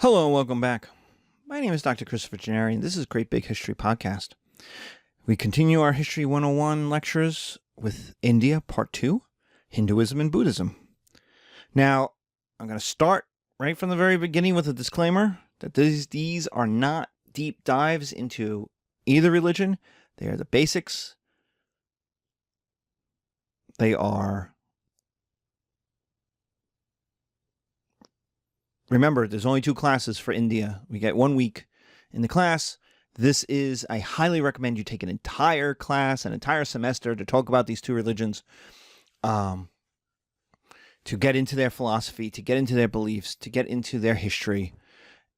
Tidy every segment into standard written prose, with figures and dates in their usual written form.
Hello and welcome back. My name is Dr. Christopher Gennari, and this is Great Big History Podcast. We continue our History 101 lectures with India, Part 2, Hinduism and Buddhism. Now, I'm going to start right from the very beginning with a disclaimer that these are not deep dives into either religion. They are the basics. They are... Remember, there's only 2 classes for India. We get 1 week in the class. I highly recommend you take an entire class, an entire semester to talk about these 2 religions, to get into their philosophy, to get into their beliefs, to get into their history.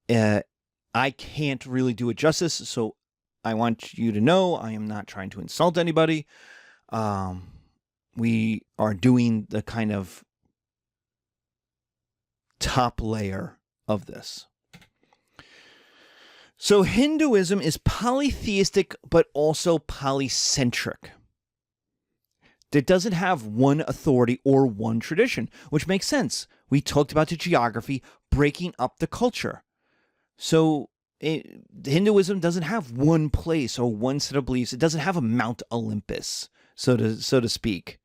I can't really do it justice, so I want you to know I am not trying to insult anybody. We are doing the kind of top layer of this. So Hinduism is polytheistic, but also polycentric. It doesn't have one authority or one tradition, which makes sense. We talked about the geography breaking up the culture. So Hinduism doesn't have one place or one set of beliefs. It doesn't have a Mount Olympus, so to speak,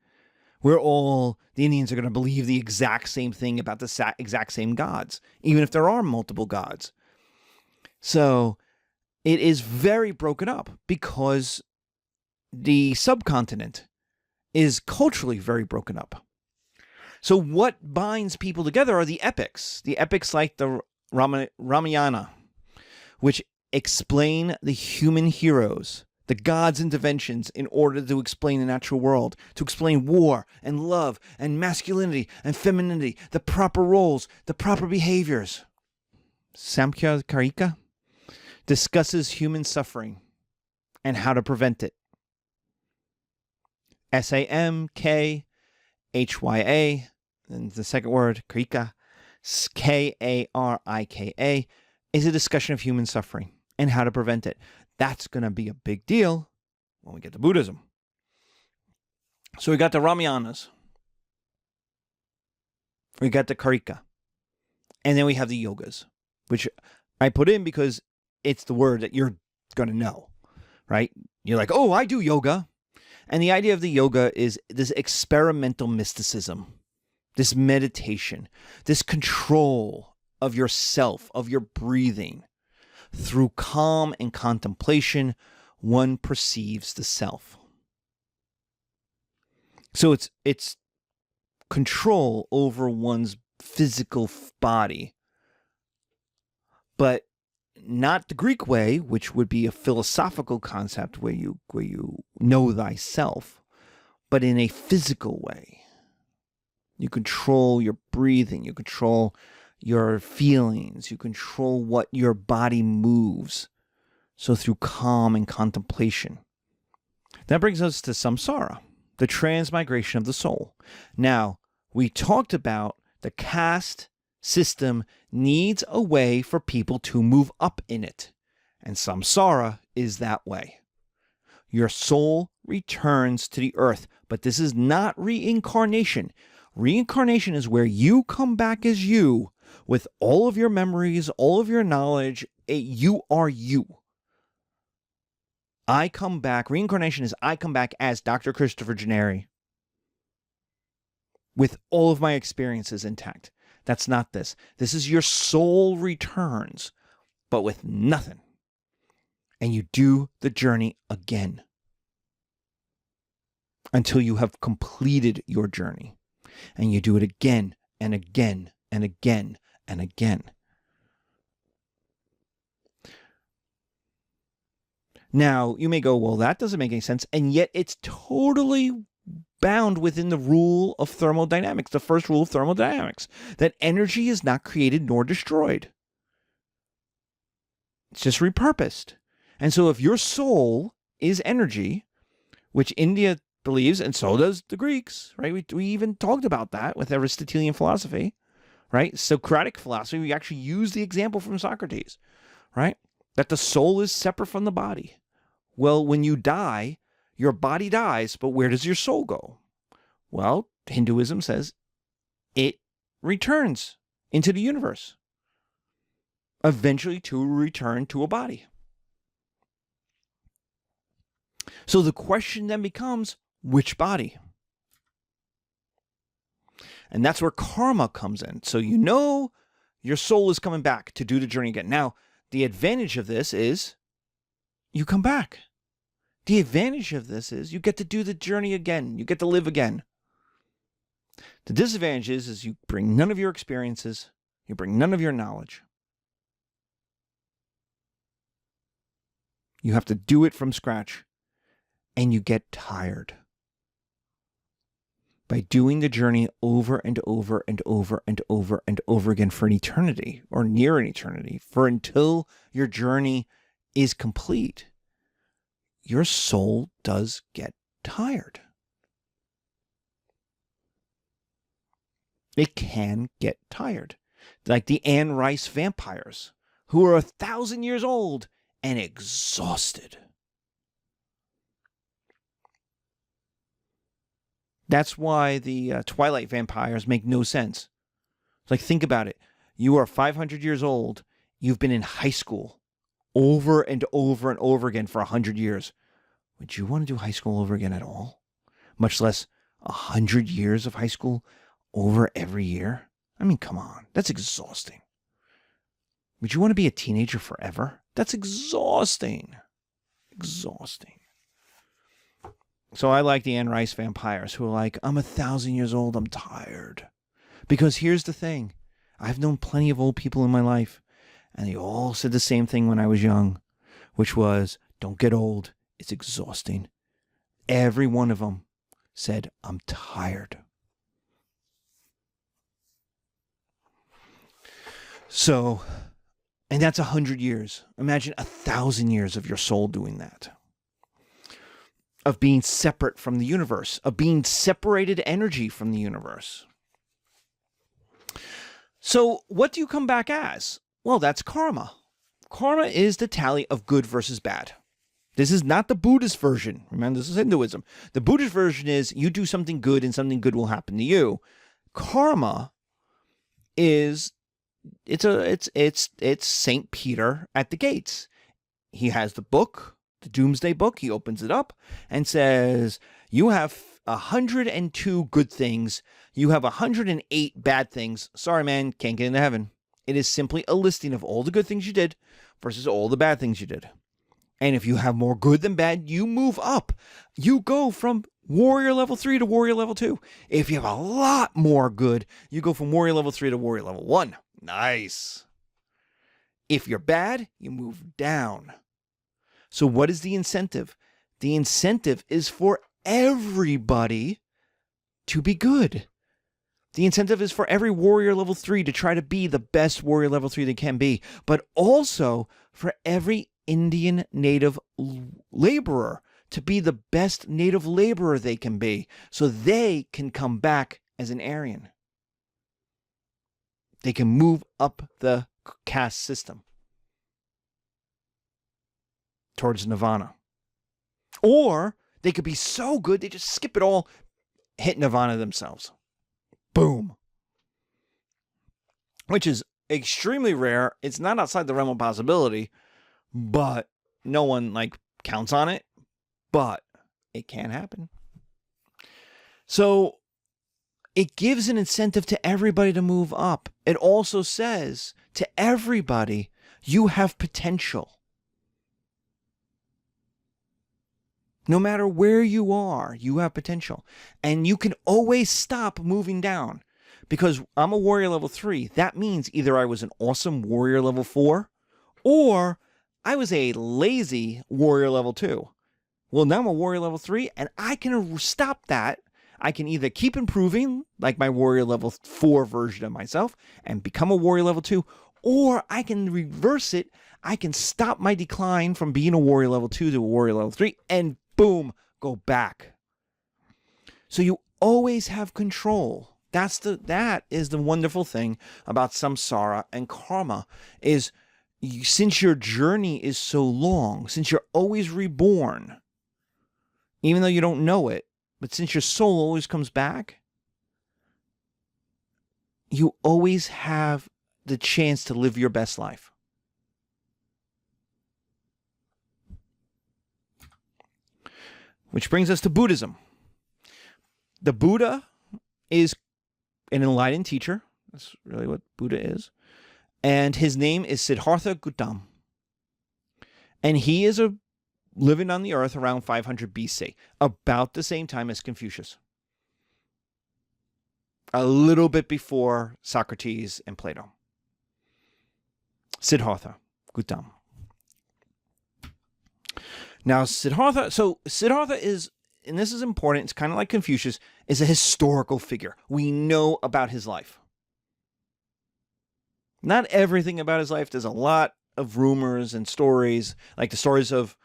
where all the Indians are going to believe the exact same thing about the exact same gods, even if there are multiple gods. So it is very broken up because the subcontinent is culturally very broken up. So what binds people together are the epics like the Ramayana, which explain the human heroes, the gods' interventions in order to explain the natural world, to explain war and love and masculinity and femininity, the proper roles, the proper behaviors. Samkhya Karika discusses human suffering and how to prevent it. Samkhya, and the second word, Karika, Karika, is a discussion of human suffering and how to prevent it. That's going to be a big deal when we get to Buddhism. So we got the Ramayanas. We got the Karika. And then we have the yogas, which I put in because it's the word that you're going to know, right? You're like, oh, I do yoga. And the idea of the yoga is this experimental mysticism, this meditation, this control of yourself, of your breathing. Through calm and contemplation, one perceives the self. So it's control over one's physical body, but not the Greek way, which would be a philosophical concept where you know thyself, but in a physical way. You control your breathing, you control your feelings, you control what your body moves. So through calm and contemplation. That brings us to Samsara, the transmigration of the soul. Now, we talked about the caste system needs a way for people to move up in it. And Samsara is that way. Your soul returns to the earth, but this is not reincarnation. Reincarnation is where you come back as you, with all of your memories, all of your knowledge. You are you. I come back. Reincarnation is I come back as Dr. Christopher Gennari, with all of my experiences intact. That's not this. This is your soul returns, but with nothing. And you do the journey again until you have completed your journey. And you do it again and again and again and again. Now, you may go, well, that doesn't make any sense. And yet it's totally bound within the rule of thermodynamics, the first rule of thermodynamics, that energy is not created nor destroyed. It's just repurposed. And so if your soul is energy, which India believes, and so does the Greeks, right? We even talked about that with Aristotelian philosophy, right? Socratic philosophy, we actually use the example from Socrates, right? That the soul is separate from the body. Well, when you die, your body dies, but where does your soul go? Well, Hinduism says it returns into the universe. eventually to return to a body. So the question then becomes, which body? And that's where karma comes in. So you know your soul is coming back to do the journey again. Now, the advantage of this is you come back. The advantage of this is you get to do the journey again. You get to live again. The disadvantage is you bring none of your experiences. You bring none of your knowledge. You have to do it from scratch. And you get tired. By doing the journey over and over and over and over and over again for an eternity or near an eternity, for until your journey is complete, your soul does get tired. It can get tired. Like the Anne Rice vampires, who are 1,000 years old and exhausted. That's why the Twilight vampires make no sense. Like, think about it. You are 500 years old. You've been in high school over and over and over again for 100 years. Would you want to do high school over again at all? Much less 100 years of high school over every year? I mean, come on. That's exhausting. Would you want to be a teenager forever? That's exhausting. Exhausting. So I like the Anne Rice vampires who are like, I'm 1,000 years old, I'm tired. Because here's the thing. I've known plenty of old people in my life, and they all said the same thing when I was young, which was, don't get old, it's exhausting. Every one of them said, I'm tired. So, and that's 100 years. Imagine 1,000 years of your soul doing that. Of being separate from the universe, of being separated energy from the universe. So what do you come back as? Well, that's karma. Karma is the tally of good versus bad. This is not the Buddhist version. Remember, this is Hinduism. The Buddhist version is you do something good and something good will happen to you. Karma is it's Saint Peter at the gates. He has the book. The Doomsday Book, he opens it up and says, you have 102 good things. You have 108 bad things. Sorry, man, can't get into heaven. It is simply a listing of all the good things you did versus all the bad things you did. And if you have more good than bad, you move up. You go from warrior level 3 to warrior level 2. If you have a lot more good, you go from warrior level 3 to warrior level 1. Nice. If you're bad, you move down. So what is the incentive? The incentive is for everybody to be good. The incentive is for every warrior level 3 to try to be the best warrior level 3 they can be, but also for every Indian native laborer to be the best native laborer they can be, so they can come back as an Aryan. They can move up the caste system towards nirvana. Or they could be so good they just skip it all, hit nirvana themselves. Boom. Which is extremely rare. It's not outside the realm of possibility, but no one counts on it. But it can happen. So it gives an incentive to everybody to move up. It also says to everybody, you have potential. No matter where you are, you have potential. And you can always stop moving down. Because I'm a warrior level 3. That means either I was an awesome warrior level 4, or I was a lazy warrior level 2. Well, now I'm a warrior level 3, and I can stop that. I can either keep improving, like my warrior level 4 version of myself, and become a warrior level 2, or I can reverse it. I can stop my decline from being a warrior level 2 to a warrior level 3, and boom, go back. So you always have control. That is the wonderful thing about samsara and karma, is since your journey is so long, since you're always reborn, even though you don't know it, but since your soul always comes back, you always have the chance to live your best life. Which brings us to Buddhism. The Buddha is an enlightened teacher. That's really what Buddha is. And his name is Siddhartha Gautama. And he is living on the earth around 500 BC, about the same time as Confucius. A little bit before Socrates and Plato. Siddhartha Gautama. Now, Siddhartha is, and this is important, it's kind of like Confucius, is a historical figure. We know about his life. Not everything about his life. There's a lot of rumors and stories, like the stories of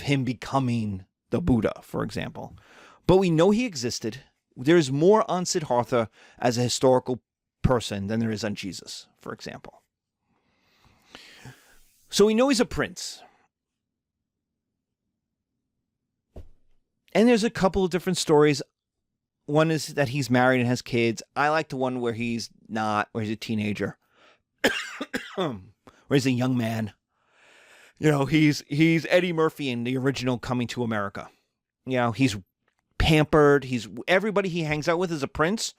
him becoming the Buddha, for example. But we know he existed. There's more on Siddhartha as a historical person than there is on Jesus, for example. So we know he's a prince. And there's a couple of different stories. One is that he's married and has kids. I like the one where he's not, where he's a teenager. Where he's a young man. You know, he's Eddie Murphy in the original Coming to America. You know, he's pampered. Everybody he hangs out with is a prince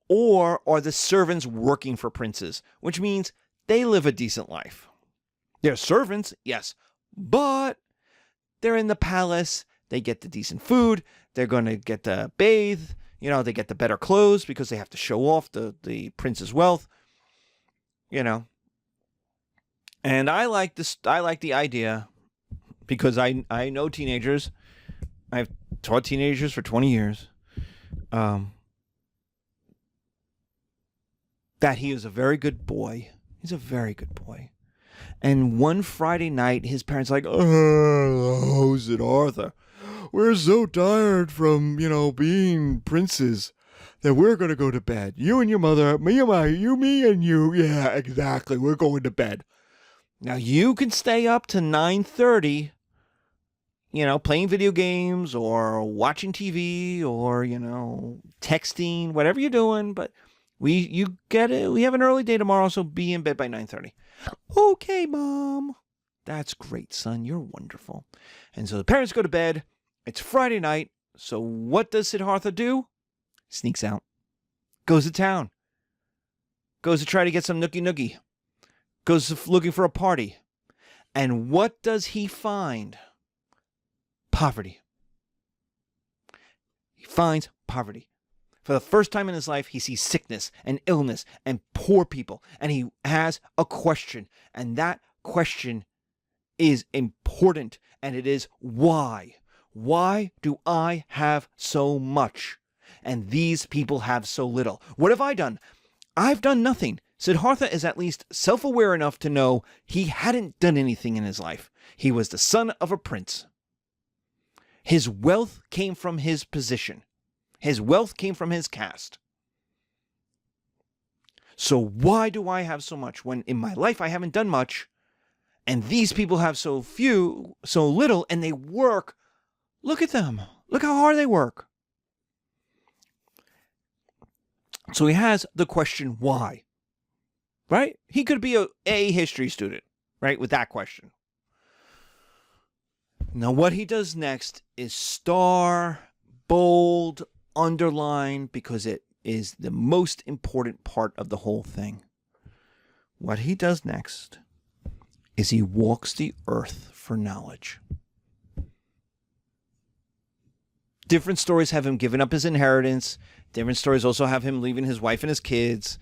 or are the servants working for princes, which means they live a decent life. They're servants, yes, but they're in the palace. They get the decent food. They're going to get to bathe. You know, they get the better clothes because they have to show off the prince's wealth. You know. And I like this. I like the idea because I know teenagers. I've taught teenagers for 20 years. That he is a very good boy. He's a very good boy. And one Friday night, his parents are like, "Oh, Siddhartha, we're so tired from, being princes that we're going to go to bed. You and your mother, me and you. Yeah, exactly. We're going to bed. Now, you can stay up to 9:30, playing video games or watching TV or, texting, whatever you're doing. But you get it. We have an early day tomorrow, so be in bed by 9:30. Okay, Mom. That's great, son. You're wonderful. And so the parents go to bed. It's Friday night. So what does Siddhartha do? Sneaks out. Goes to town. Goes to try to get some nookie. Goes looking for a party. And what does he find? Poverty. He finds poverty. For the first time in his life, he sees sickness and illness and poor people. And he has a question. And that question is important. And it is why? Why do I have so much? And these people have so little. What have I done? I've done nothing. Siddhartha is at least self-aware enough to know he hadn't done anything in his life. He was the son of a prince. His wealth came from his position. His wealth came from his caste. So why do I have so much when in my life I haven't done much and these people have so little, and they work? Look at them. Look how hard they work. So he has the question, why? Right? He could be a history student, right, with that question. Now, what he does next is star, bold, underline, because it is the most important part of the whole thing. What he does next is he walks the earth for knowledge. Different stories have him giving up his inheritance. Different stories also have him leaving his wife and his kids,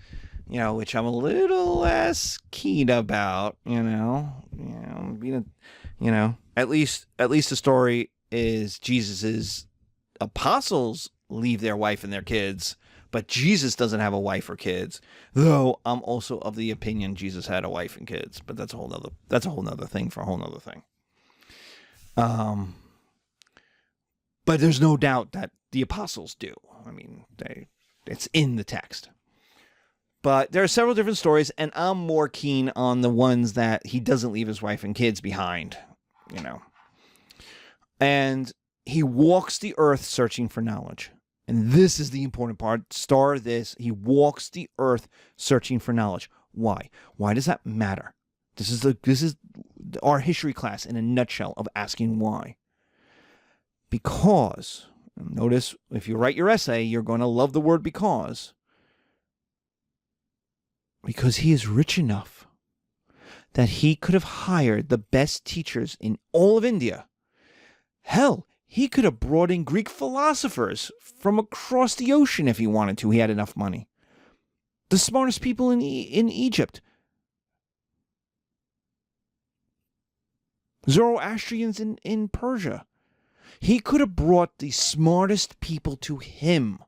which I'm a little less keen about, at least the story is Jesus's apostles leave their wife and their kids, but Jesus doesn't have a wife or kids. Though I'm also of the opinion Jesus had a wife and kids, but that's a whole nother thing for a whole nother thing. But there's no doubt that the apostles do. I mean, it's in the text. But there are several different stories, and I'm more keen on the ones that he doesn't leave his wife and kids behind, And he walks the earth searching for knowledge. And this is the important part. Star this. He walks the earth searching for knowledge. Why? Why does that matter? This is our history class in a nutshell of asking why. Because, notice if you write your essay, you're going to love the word because he is rich enough that he could have hired the best teachers in all of India. Hell, he could have brought in Greek philosophers from across the ocean if he wanted to. He had enough money. The smartest people in Egypt. Zoroastrians in Persia. He could have brought the smartest people to him,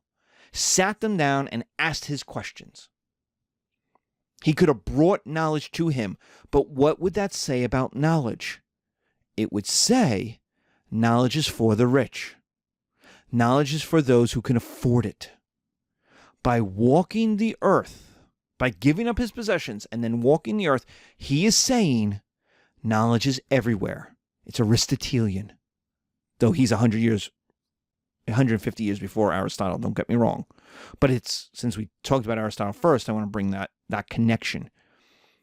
sat them down and asked his questions. He could have brought knowledge to him, but what would that say about knowledge? It would say knowledge is for the rich. Knowledge is for those who can afford it. By walking the earth, by giving up his possessions and then walking the earth, he is saying knowledge is everywhere. It's Aristotelian. Though he's 150 years before Aristotle, don't get me wrong. But it's, since we talked about Aristotle first, I want to bring that connection.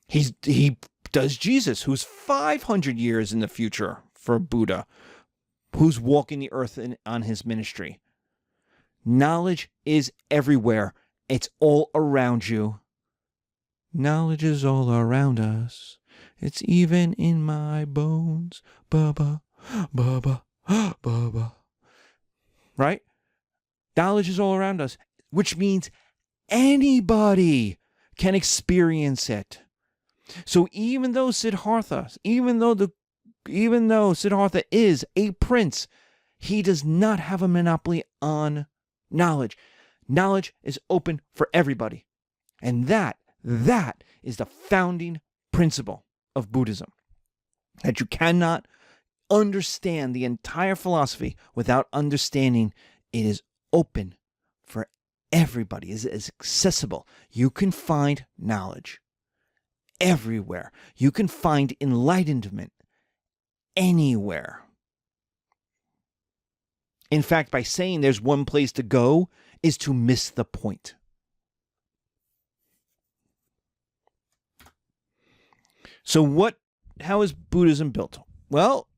He does Jesus, who's 500 years in the future for Buddha, who's walking the earth on his ministry. Knowledge is everywhere. It's all around you. Knowledge is all around us. It's even in my bones. Baba, baba, baba. Right? Knowledge is all around us, which means anybody can experience it. So even though Siddhartha is a prince, he does not have a monopoly on knowledge. Knowledge is open for everybody. And that is the founding principle of Buddhism. That you cannot understand the entire philosophy without understanding it is open for everybody. It is accessible. You can find knowledge everywhere. You can find enlightenment anywhere. In fact, by saying there's one place to go is to miss the point. So how is Buddhism built? Well,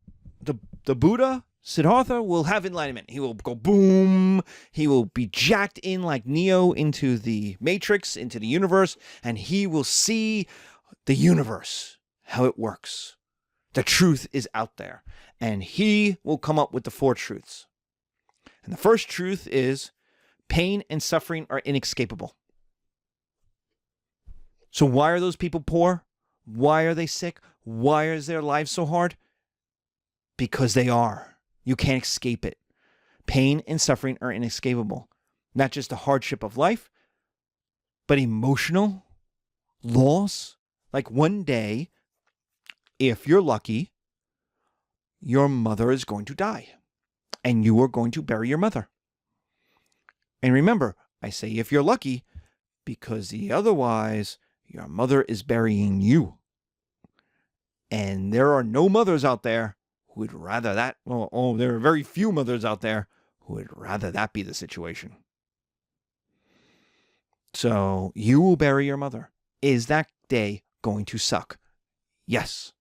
the Buddha, Siddhartha, will have enlightenment. He will go boom. He will be jacked in like Neo into the Matrix, into the universe, and he will see the universe, how it works. The truth is out there, and he will come up with the 4 truths. And the first truth is pain and suffering are inescapable. So why are those people poor? Why are they sick? Why is their lives so hard? Because they are. You can't escape it. Pain and suffering are inescapable. Not just the hardship of life, but emotional loss. Like one day, if you're lucky, your mother is going to die. And you are going to bury your mother. And remember, I say if you're lucky, because otherwise your mother is burying you. And there are no mothers out there who would rather that. Well, there are very few mothers out there who would rather that be the situation. So you will bury your mother. Is that day going to suck? Yes.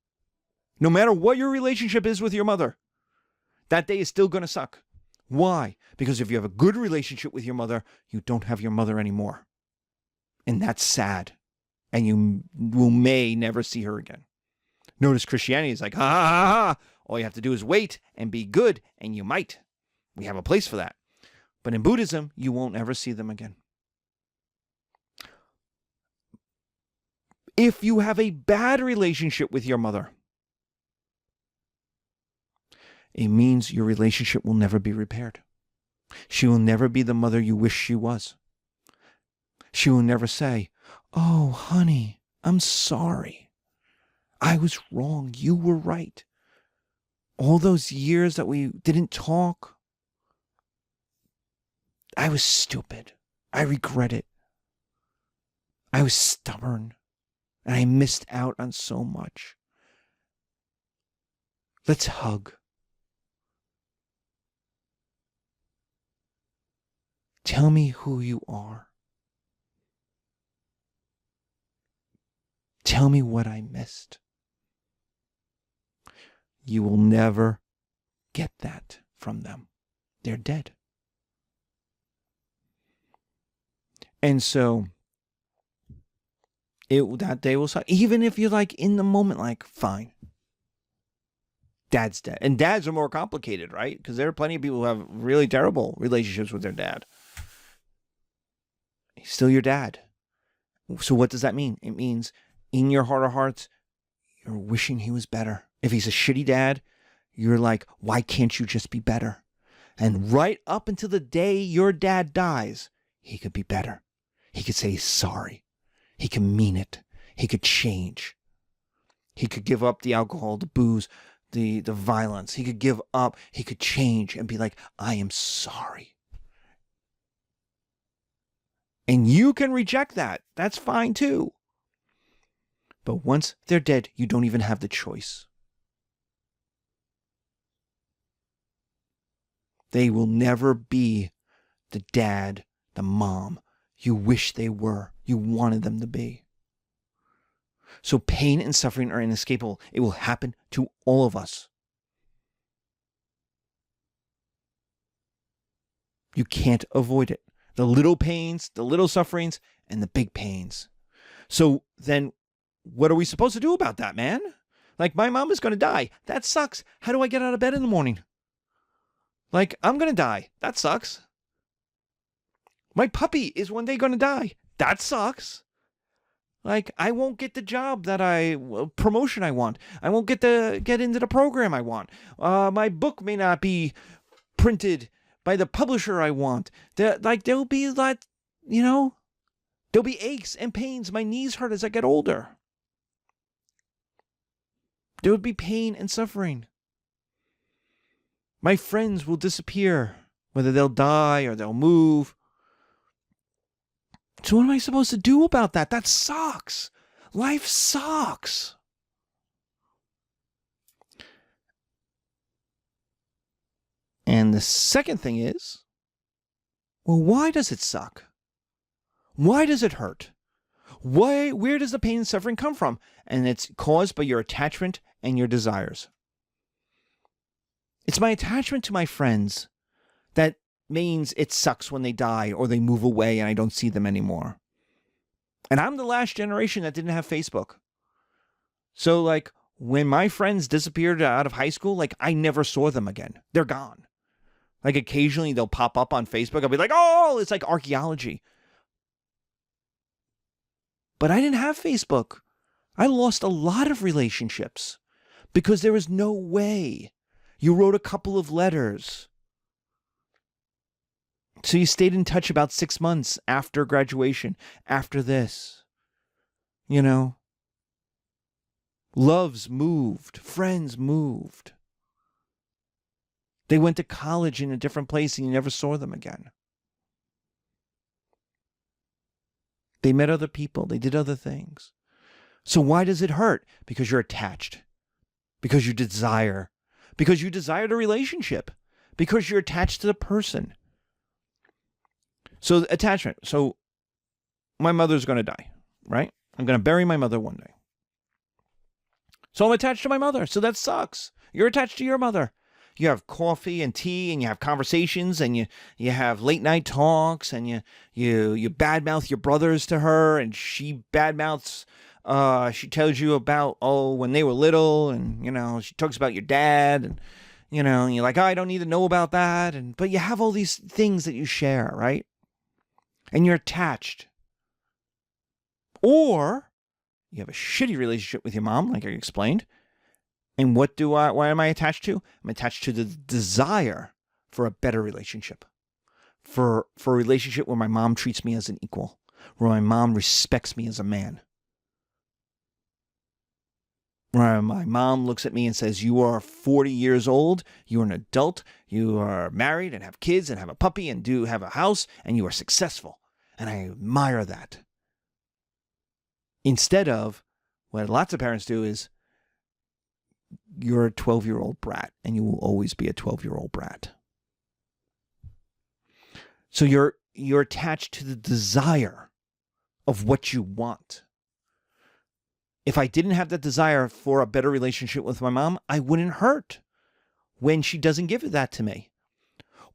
No matter what your relationship is with your mother, that day is still going to suck. Why? Because if you have a good relationship with your mother, you don't have your mother anymore. And that's sad. And you may never see her again. Notice Christianity is like, ha, ha, ha, ha. All you have to do is wait and be good, and you might. We have a place for that. But in Buddhism, you won't ever see them again. If you have a bad relationship with your mother, it means your relationship will never be repaired. She will never be the mother you wish she was. She will never say, "Oh, honey, I'm sorry. I was wrong. You were right. All those years that we didn't talk, I was stupid. I regret it. I was stubborn, and I missed out on so much. Let's hug. Tell me who you are. Tell me what I missed." You will never get that from them. they're dead. And so that day will suck. Even if you're like in the moment, like, fine, dad's dead. And dads are more complicated, right? Because there are plenty of people who have really terrible relationships with their dad. He's still your dad. So what does that mean? It means in your heart of hearts, you're wishing he was better. If he's a shitty dad, you're like, why can't you just be better? And right up until the day your dad dies, he could be better. He could say he's sorry. He could mean it. He could change. He could give up the alcohol, the booze, the violence. He could give up. He could change and be like, I am sorry. And you can reject that. That's fine too. But once they're dead, you don't even have the choice. They will never be the dad, the mom you wish they were, you wanted them to be. So pain and suffering are inescapable. It will happen to all of us. You can't avoid it. The little pains, the little sufferings, and the big pains. So then what are we supposed to do about that, man? Like, my mom is going to die. That sucks. How do I get out of bed in the morning? Like, I'm going to die. That sucks. My puppy is one day going to die. That sucks. Like, I won't get the job promotion I want. I won't get into the program I want. My book may not be printed by the publisher I want. There'll be there'll be aches and pains. My knees hurt as I get older. There would be pain and suffering. My friends will disappear, whether they'll die or they'll move. So what am I supposed to do about that? That sucks. Life sucks. And the second thing is, well, why does it suck? Why does it hurt? Where does the pain and suffering come from? And it's caused by your attachment and your desires. It's my attachment to my friends that means it sucks when they die or they move away and I don't see them anymore. And I'm the last generation that didn't have Facebook. So like when my friends disappeared out of high school, like I never saw them again. They're gone. Like occasionally they'll pop up on Facebook. I'll be like, oh, it's like archaeology. But I didn't have Facebook. I lost a lot of relationships because there was no way. You wrote a couple of letters. So you stayed in touch about 6 months after graduation, after this. You know? Loves moved. Friends moved. They went to college in a different place and you never saw them again. They met other people. They did other things. So why does it hurt? Because you're attached. Because you desire. Because you desire the relationship. Because you're attached to the person. So attachment. So my mother's going to die, right? I'm going to bury my mother one day. So I'm attached to my mother. So that sucks. You're attached to your mother. You have coffee and tea and you have conversations and you have late night talks and you badmouth your brothers to her and she badmouths, she tells you about, when they were little and, she talks about your dad and, and you're like, I don't need to know about that. But you have all these things that you share, right? And you're attached. Or you have a shitty relationship with your mom, like I explained. And why am I attached to? I'm attached to the desire for a better relationship. For a relationship where my mom treats me as an equal. Where my mom respects me as a man. Where my mom looks at me and says, you are 40 years old, you're an adult, you are married and have kids and have a puppy and do have a house, and you are successful. And I admire that. Instead of what lots of parents do is, you're a 12-year-old brat and you will always be a 12-year-old brat. So you're attached to the desire of what you want. If I didn't have that desire for a better relationship with my mom, I wouldn't hurt when she doesn't give that to me.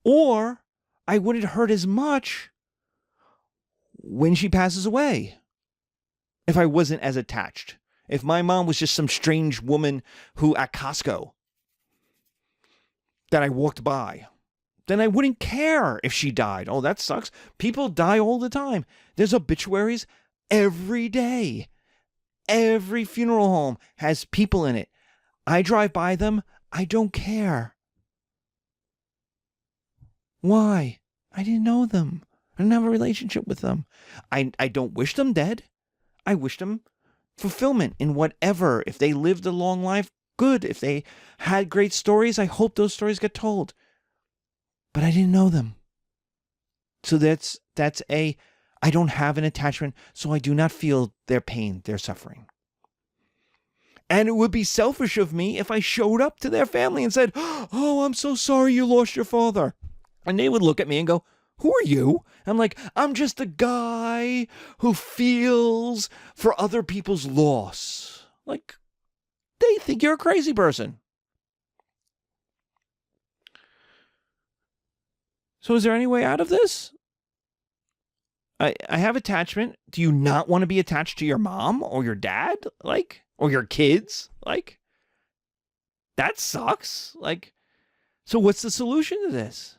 Or I wouldn't hurt as much when she passes away if I wasn't as attached. If my mom was just some strange woman who at Costco that I walked by, then I wouldn't care if she died. Oh, that sucks. People die all the time. There's obituaries every day. Every funeral home has people in it. I drive by them. I don't care. Why? I didn't know them. I didn't have a relationship with them. I don't wish them dead. I wish them fulfillment in whatever. If they lived a long life, good. If they had great stories, I hope those stories get told. But I didn't know them. So I don't have an attachment, so I do not feel their pain, their suffering. And it would be selfish of me if I showed up to their family and said, "Oh, I'm so sorry you lost your father." And they would look at me and go, "Who are you?" I'm like, "I'm just a guy who feels for other people's loss." Like, they think you're a crazy person. So is there any way out of this? I have attachment. Do you not want to be attached to your mom or your dad? Like, or your kids? Like, that sucks. Like, so what's the solution to this?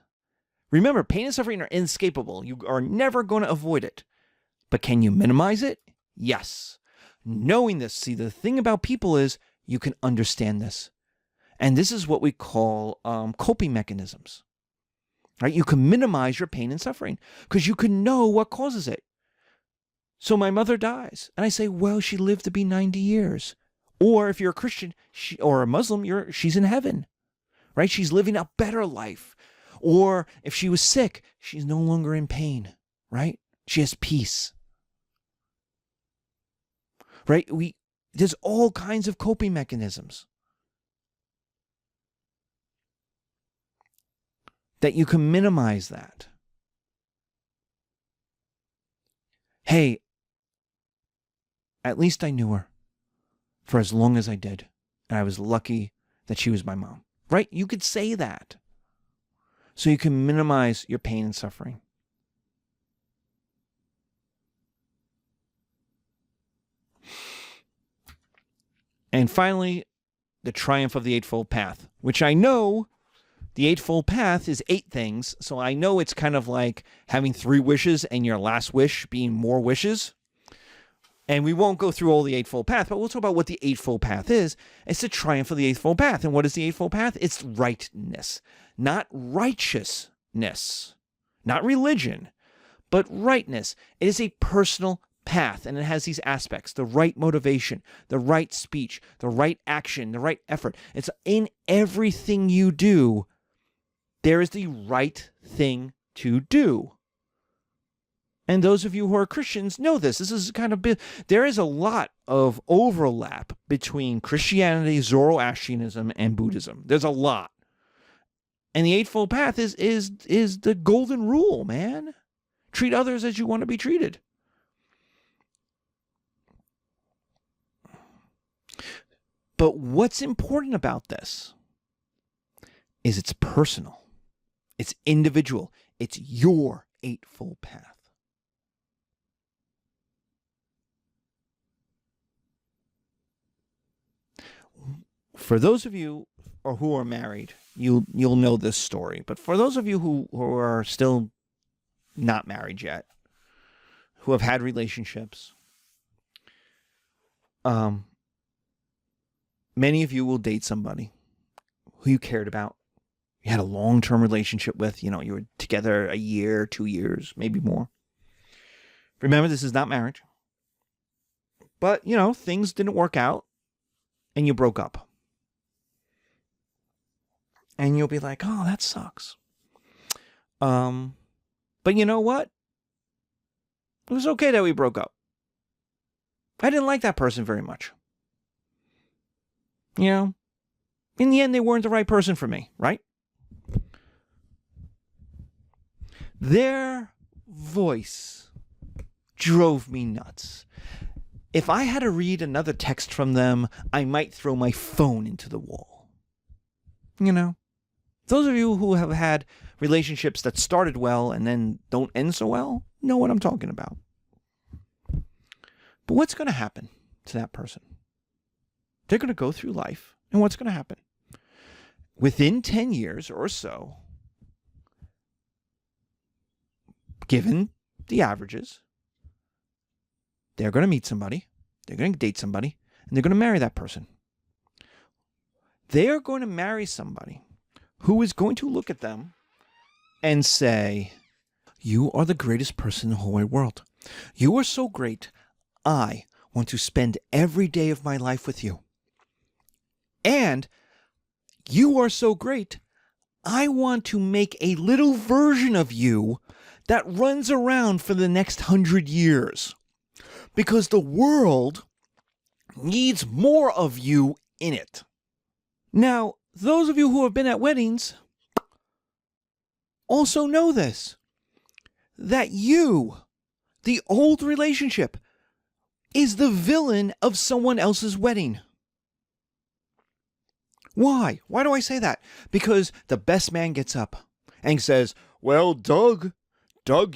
Remember, pain and suffering are inescapable. You are never going to avoid it. But can you minimize it? Yes. Knowing this, see, the thing about people is you can understand this. And this is what we call coping mechanisms. Right? You can minimize your pain and suffering because you can know what causes it. So my mother dies, and I say, well, she lived to be 90 years. Or if you're a Christian or a Muslim, she's in heaven. Right? She's living a better life. Or if she was sick, she's no longer in pain. Right? She has peace. Right? There's all kinds of coping mechanisms that you can minimize that. Hey, at least I knew her for as long as I did. And I was lucky that she was my mom. Right? You could say that. So you can minimize your pain and suffering. And finally, the triumph of the Eightfold Path, which I know the Eightfold Path is 8 things, so I know it's kind of like having 3 wishes and your last wish being more wishes. And we won't go through all the Eightfold Path, but we'll talk about what the Eightfold Path is. It's the triumph of the Eightfold Path. And what is the Eightfold Path? It's rightness, not righteousness, not religion, but rightness. It is a personal path, and it has these aspects: the right motivation, the right speech, the right action, the right effort. It's in everything you do. There is the right thing to do. And those of you who are Christians know this. This is kind of there is a lot of overlap between Christianity, Zoroastrianism, and Buddhism. There's a lot. And the Eightfold Path is the golden rule, man. Treat others as you want to be treated. But what's important about this is it's personal. It's individual. It's your Eightfold Path. For those of you who are married, you'll know this story. But for those of you who are still not married yet, who have had relationships, many of you will date somebody who you cared about. You had a long-term relationship with, you were together a year, 2 years, maybe more. Remember, this is not marriage. But, things didn't work out and you broke up. And you'll be like, oh, that sucks. But you know what? It was okay that we broke up. I didn't like that person very much. In the end, they weren't the right person for me, right? Their voice drove me nuts. If I had to read another text from them, I might throw my phone into the wall. Those of you who have had relationships that started well and then don't end so well know what I'm talking about. But what's going to happen to that person? They're going to go through life, and what's going to happen? Within 10 years or so, given the averages, they're going to meet somebody, they're going to date somebody, and they're going to marry that person. They are going to marry somebody who is going to look at them and say, "You are the greatest person in the whole wide world. You are so great. I want to spend every day of my life with you. And you are so great. I want to make a little version of you that runs around for the next 100 years. Because the world needs more of you in it." Now, those of you who have been at weddings also know this, that you, the old relationship, is the villain of someone else's wedding. Why? Why do I say that? Because the best man gets up and says, "Well, Doug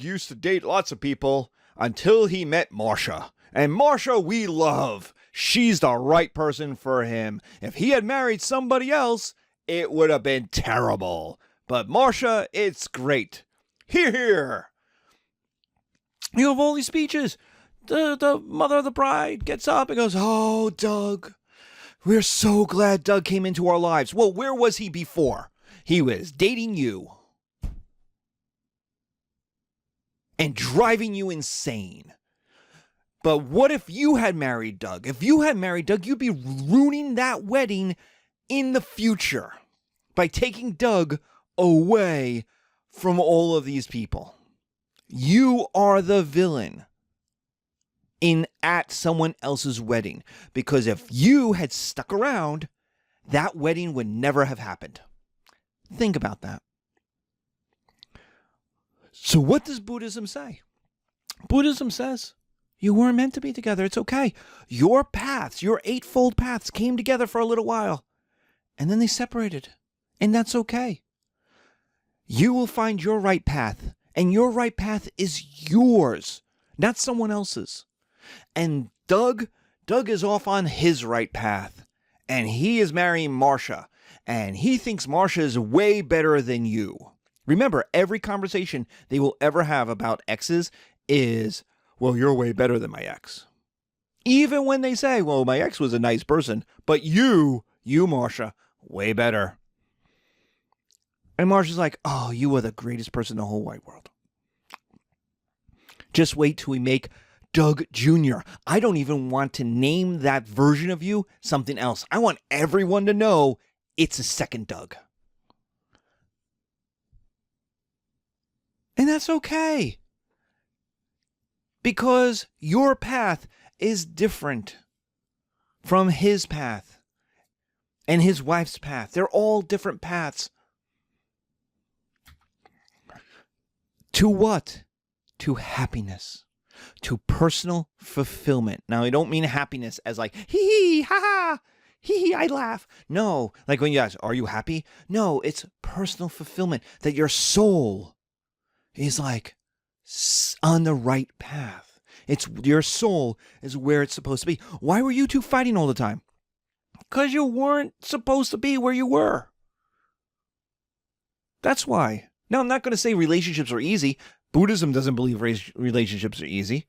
used to date lots of people until he met Marcia. And Marcia we love. She's the right person for him. If he had married somebody else, it would have been terrible. But Marcia, it's great. Hear, hear." You have all these speeches. The mother of the bride gets up and goes, "Oh, Doug, we're so glad Doug came into our lives." Well, where was he before? He was dating you and driving you insane. But what if you had married Doug? If you had married Doug, you'd be ruining that wedding in the future by taking Doug away from all of these people. You are the villain at someone else's wedding. Because if you had stuck around, that wedding would never have happened. Think about that. So what does Buddhism say? Buddhism says, you weren't meant to be together. It's okay. Your paths, your eightfold paths came together for a little while, and then they separated, and that's okay. You will find your right path, and your right path is yours, not someone else's. And Doug is off on his right path, and he is marrying Marcia, and he thinks Marcia is way better than you. Remember, every conversation they will ever have about exes is, "Well, you're way better than my ex." Even when they say, "Well, my ex was a nice person, but you, Marcia, way better." And Marcia's like, "Oh, you are the greatest person in the whole wide world." Just wait till we make Doug Jr. I don't even want to name that version of you something else. I want everyone to know it's a second Doug. And that's okay. Because your path is different from his path and his wife's path. They're all different paths. To what? To happiness. To personal fulfillment. Now, I don't mean happiness as like, hee hee, ha ha, hee hee, I laugh. No, like when you ask, are you happy? No, it's personal fulfillment. That your soul is like on the right path. It's your soul is where it's supposed to be. Why were you two fighting all the time? Because you weren't supposed to be where you were. That's why. Now, I'm not going to say relationships are easy. Buddhism doesn't believe relationships are easy.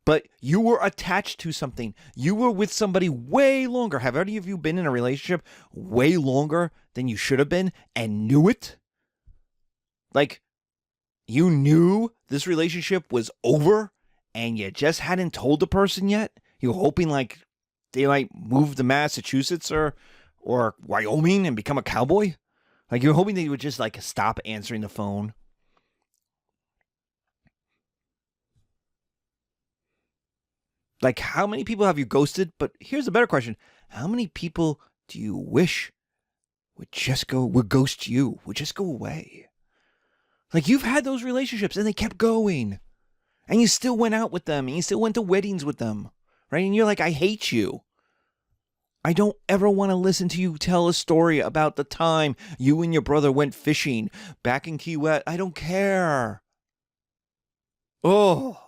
But you were attached to something. You were with somebody way longer. Have any of you been in a relationship way longer than you should have been and knew it? Like, you knew this relationship was over and you just hadn't told the person yet? You were hoping like they might move to Massachusetts or Wyoming and become a cowboy? Like you're hoping they would just like stop answering the phone? Like, how many people have you ghosted? But here's a better question. How many people do you wish would ghost you, would just go away? Like, you've had those relationships and they kept going. And you still went out with them and you still went to weddings with them. Right? And you're like, I hate you. I don't ever want to listen to you tell a story about the time you and your brother went fishing back in Key West. I don't care. Oh.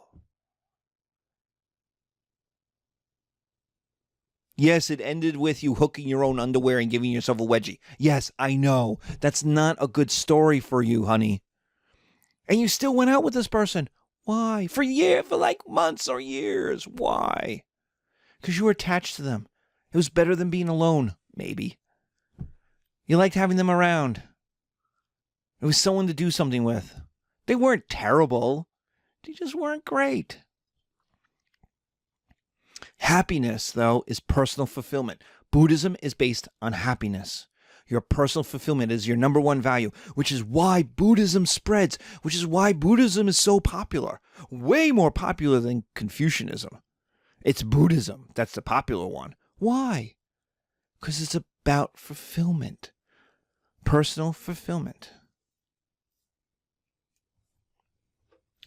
Yes, it ended with you hooking your own underwear and giving yourself a wedgie. Yes, I know. That's not a good story for you, honey. And you still went out with this person. Why? For like months or years. Why? Because you were attached to them. It was better than being alone, maybe. You liked having them around. It was someone to do something with. They weren't terrible. They just weren't great. Happiness, though, is personal fulfillment. Buddhism is based on happiness. Your personal fulfillment is your number one value, which is why Buddhism spreads, which is why Buddhism is so popular. Way more popular than Confucianism. It's Buddhism. That's the popular one. Why? Because it's about fulfillment. Personal fulfillment.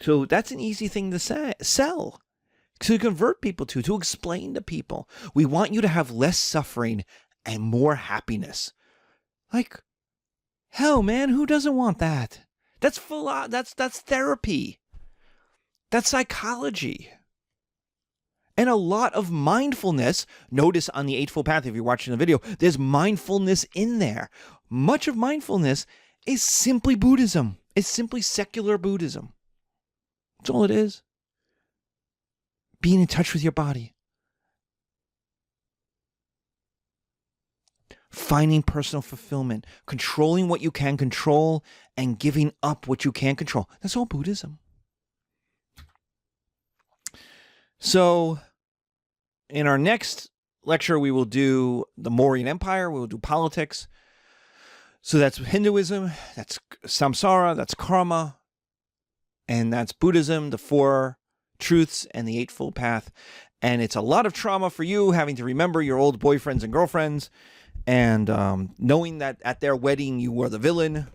So that's an easy thing to sell. To convert people to explain to people. We want you to have less suffering and more happiness. Like, hell, man, who doesn't want that? That's therapy. That's psychology. And a lot of mindfulness. Notice on the Eightfold Path, if you're watching the video, there's mindfulness in there. Much of mindfulness is simply Buddhism. It's simply secular Buddhism. That's all it is. Being in touch with your body. Finding personal fulfillment. Controlling what you can control and giving up what you can't control. That's all Buddhism. So, in our next lecture, we will do the Mauryan Empire. We will do politics. So that's Hinduism. That's Samsara. That's karma. And that's Buddhism, the Four Truths and the Eightfold Path. And it's a lot of trauma for you having to remember your old boyfriends and girlfriends and knowing that at their wedding you were the villain.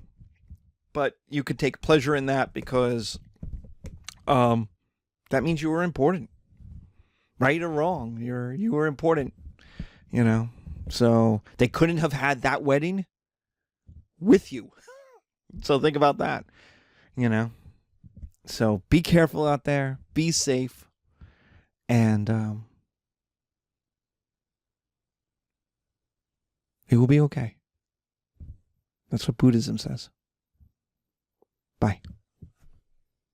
But you could take pleasure in that because that means you were important. Right or wrong, you were important, you know. So they couldn't have had that wedding with you. So think about that, you know. So be careful out there. Be safe. And it will be okay. That's what Buddhism says. Bye.